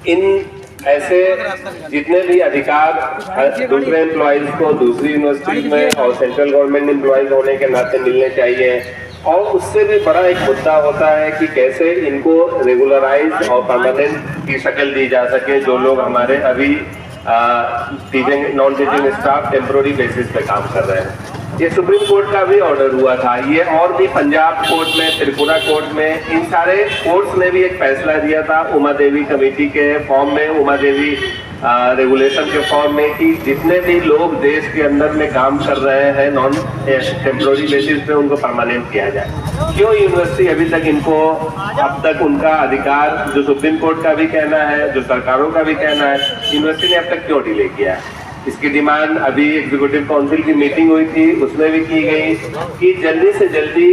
इन ऐसे जितने भी अधिकार दूसरे एम्प्लॉइज को दूसरी यूनिवर्सिटी में और सेंट्रल गवर्नमेंट एम्प्लॉइज होने के नाते मिलने चाहिए। और उससे भी बड़ा एक मुद्दा होता है कि कैसे इनको रेगुलराइज और परमानेंट की शक्ल दी जा सके, जो लोग हमारे अभी teaching non teaching staff temporary basis पे काम कर रहे हैं। ये सुप्रीम कोर्ट का भी ऑर्डर हुआ था, ये और भी पंजाब कोर्ट में, त्रिपुरा कोर्ट में, इन सारे कोर्ट्स ने भी एक फैसला दिया था उमा देवी कमेटी के फॉर्म में, उमा देवी रेगुलेशन के फॉर्म में, कि जितने भी लोग देश के अंदर में काम कर रहे हैं नॉन टेम्पोररी बेसिस पे उनको परमानेंट किया जाए। क्यों यूनिवर्सिटी अभी तक इनको, अब तक उनका अधिकार जो सुप्रीम कोर्ट का भी कहना है, जो सरकारों का भी कहना है, यूनिवर्सिटी ने अब तक क्यों डिले किया है? इसकी डिमांड अभी एग्जीक्यूटिव काउंसिल की मीटिंग हुई थी, उसमें भी की गई कि जल्दी से जल्दी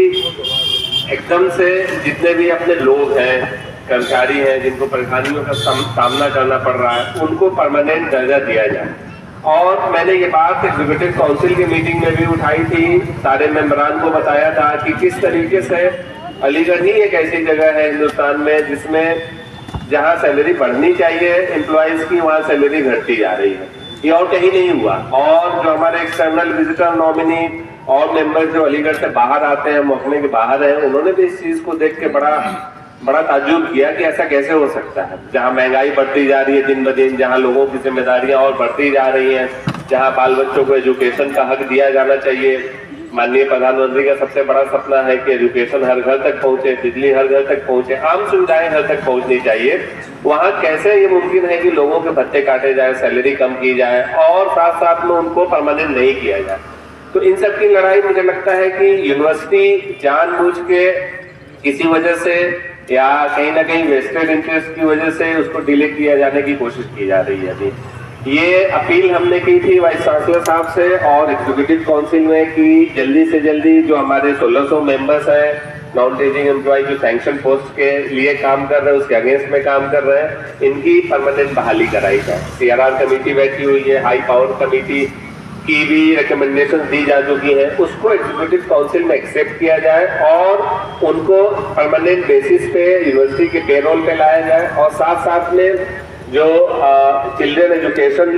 एकदम से जितने भी अपने लोग हैं, कर्मचारी हैं, जिनको परेशानियों का सामना करना पड़ रहा है, उनको परमानेंट दर्जा दिया जाए। और मैंने ये बात एग्जीक्यूटिव काउंसिल की मीटिंग में भी उठाई थी, सारे मेंबरान को बताया था कि किस तरीके से अलीगढ़ ही एक ऐसी जगह है हिंदुस्तान में जिसमें जहाँ सैलरी बढ़नी चाहिए एम्प्लॉयज़ की, वहाँ सैलरी घटती जा रही है। ये और कहीं नहीं हुआ। और जो हमारे एक्सटर्नल विजिटर नॉमिनी और मेंबर्स जो अलीगढ़ से बाहर आते हैं, महकमे के बाहर हैं, उन्होंने भी इस चीज को देख के बड़ा ताज्जुब किया कि ऐसा कैसे हो सकता है, जहां महंगाई बढ़ती जा रही है दिन ब दिन, जहां लोगों की जिम्मेदारियां और बढ़ती जा रही हैं, जहां बाल बच्चों को एजुकेशन का हक दिया जाना चाहिए। माननीय प्रधानमंत्री का सबसे बड़ा सपना है कि एजुकेशन हर घर तक पहुंचे, बिजली हर घर तक पहुंचे, आम सुविधाएं घर तक पहुंचनी चाहिए। वहां कैसे ये मुमकिन है कि लोगों के भत्ते काटे जाए, सैलरी कम की जाए और साथ साथ में उनको परमानेंट नहीं किया जाए? तो इन सब की लड़ाई मुझे लगता है कि यूनिवर्सिटी जानबूझ के किसी वजह से या कहीं ना कहीं वेस्टेड इंटरेस्ट की वजह से उसको डिले किया जाने की कोशिश की जा रही है। अभी ये अपील हमने की थी वाइस चांसलर साहब से और एग्जीक्यूटिव काउंसिल में कि जल्दी से जल्दी जो हमारे 1600 मेंबर्स हैं नॉन टीचिंग एम्प्लॉय जो सैंक्शन पोस्ट के लिए काम कर रहे हैं, उसके अगेंस्ट में काम कर रहे हैं, इनकी परमानेंट बहाली कराई जाए। CRR कमेटी बैठी हुई है, हाई पावर कमेटी की भी रिकमेंडेशन दी जा चुकी है, उसको एग्जीक्यूटिव काउंसिल में एक्सेप्ट किया जाए और उनको परमानेंट बेसिस पे यूनिवर्सिटी के पेरोल पे लाया जाए। और साथ साथ में जो चिल्ड्रन एजुकेशन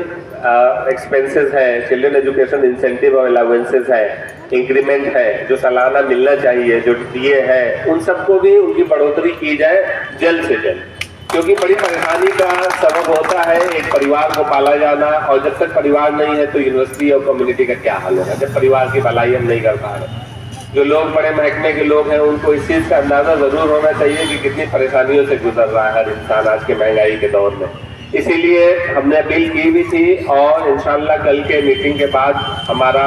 एक्सपेंसेस है, चिल्ड्रन एजुकेशन इंसेंटिव और अलाउंसेस है, इंक्रीमेंट है, जो सालाना मिलना चाहिए, जो DA है, उन सबको भी उनकी बढ़ोतरी की जाए जल्द से जल्द, क्योंकि बड़ी परेशानी का सबब होता है एक परिवार को पाला जाना। और जब तक परिवार नहीं है तो यूनिवर्सिटी और कम्युनिटी का क्या हाल होगा, जब परिवार की भलाई हम नहीं कर पा रहे। जो लोग बड़े महकमे के लोग हैं उनको इस चीज का अंदाजा जरूर होना चाहिए कि कितनी परेशानियों से गुजर रहा है हर इंसान आज के महंगाई के दौर में। इसीलिए हमने अपील की भी थी और इंशाल्लाह कल के मीटिंग के बाद हमारा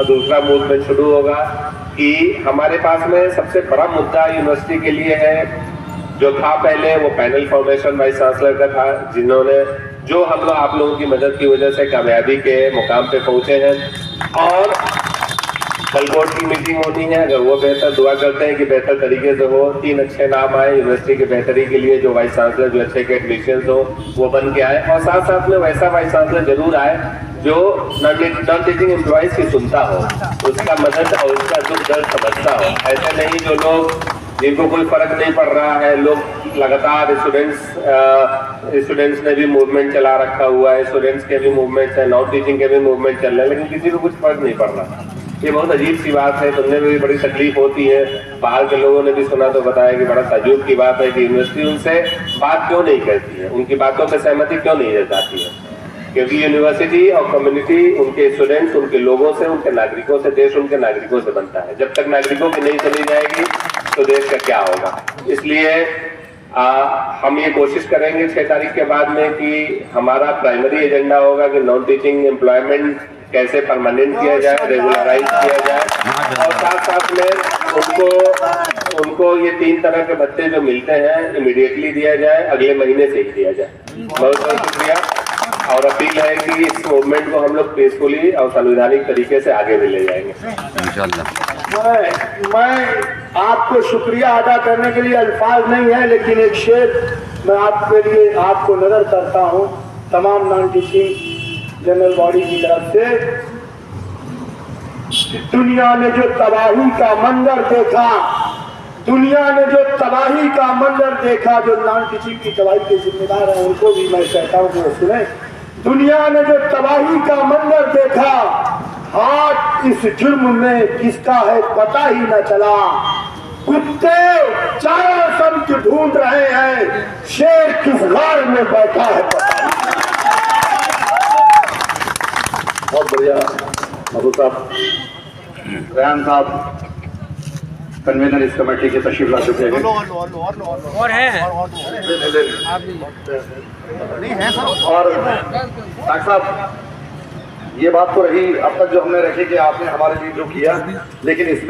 दूसरा मूवमेंट शुरू होगा कि हमारे पास में सबसे बड़ा मुद्दा यूनिवर्सिटी के लिए है, जो था पहले वो पैनल फॉर्मेशन वाइस चांसलर का था, जिन्होंने जो हम लोग आप लोगों की मदद की वजह से कामयाबी के मुकाम पे पहुंचे हैं। और कल बोर्ड की मीटिंग होनी है, अगर वो बेहतर दुआ करते हैं कि बेहतर तरीके से हो, 3 अच्छे नाम आए यूनिवर्सिटी की बेहतरी के लिए, जो वाइस चांसलर जो अच्छे के एडमिशन हो वो बन के आए, और साथ साथ में वैसा वाइस चांसलर जरूर आए जो नॉन टीचिंग एम्प्लॉयज की सुनता हो, उसका मदद और उसका दुख दर्द समझता हो। ऐसे नहीं जो लोग जिनको कोई फर्क नहीं पड़ रहा है, लोग लगातार स्टूडेंट्स ने भी मूवमेंट चला रखा हुआ है, स्टूडेंट्स के भी मूवमेंट्स है, नॉन टीचिंग के भी मूवमेंट चल रहे हैं, लेकिन किसी को कुछ फर्क नहीं पड़ रहा। ये बहुत अजीब सी बात है, सुनने में भी बड़ी तकलीफ होती है। बाहर के लोगों ने भी सुना तो बताया कि बड़ा ताज्जुब की बात है कि यूनिवर्सिटी उनसे बात क्यों नहीं करती है, उनकी बातों पर सहमति क्यों नहीं जताती है, क्योंकि यूनिवर्सिटी और कम्युनिटी उनके स्टूडेंट्स, उनके लोगों से, उनके नागरिकों से, देश उनके नागरिकों से बनता है। जब तक नागरिकों की नहीं सुनी जाएगी तो देश का क्या होगा। इसलिए हम ये कोशिश करेंगे 6 तारीख के बाद में कि हमारा प्राइमरी एजेंडा होगा कि नॉन टीचिंग एम्प्लॉयमेंट कैसे परमानेंट किया जाए, रेगुलराइज किया जाए, और साथ साथ में उनको ये 3 तरह के भत्ते जो मिलते हैं इमीडिएटली दिया जाए, अगले महीने से ही दिया जाए। बहुत बहुत शुक्रिया और अपील है कि इस मूवमेंट को हम लोग पीसफुली और संवैधानिक तरीके से आगे भी ले जाएंगे इंशाल्लाह। मैं आपको शुक्रिया अदा करने के लिए अल्फाज नहीं है, लेकिन एक शेर मैं आपके लिए आपको नजर करता हूँ तमाम नॉन टीचिंग जनरल बॉडी की तरफ से। दुनिया ने जो तबाही का मंजर देखा, दुनिया ने जो तबाही का मंजर देखा, जो नॉन टीचिंग की तबाही के जिम्मेदार हैं उनको भी मैं कहता हूँ कि वो सुने। दुनिया ने जो तबाही का मंजर देखा, हाथ इस जुर्म में किसका है पता ही न चला। कुत्ते चारों समझ ढूंढ रहे हैं, शेर किस गार में बैठा है पता नहीं। बहुत बढ़िया मधु साहब। रेहान साहब कन्वीनर इस कमेटी के तशरीफ ला चुके हैं और है और डॉक्टर साहब ये बात तो रही अब तक जो हमने रखी कि आपने हमारे लिए जो किया, लेकिन इसमें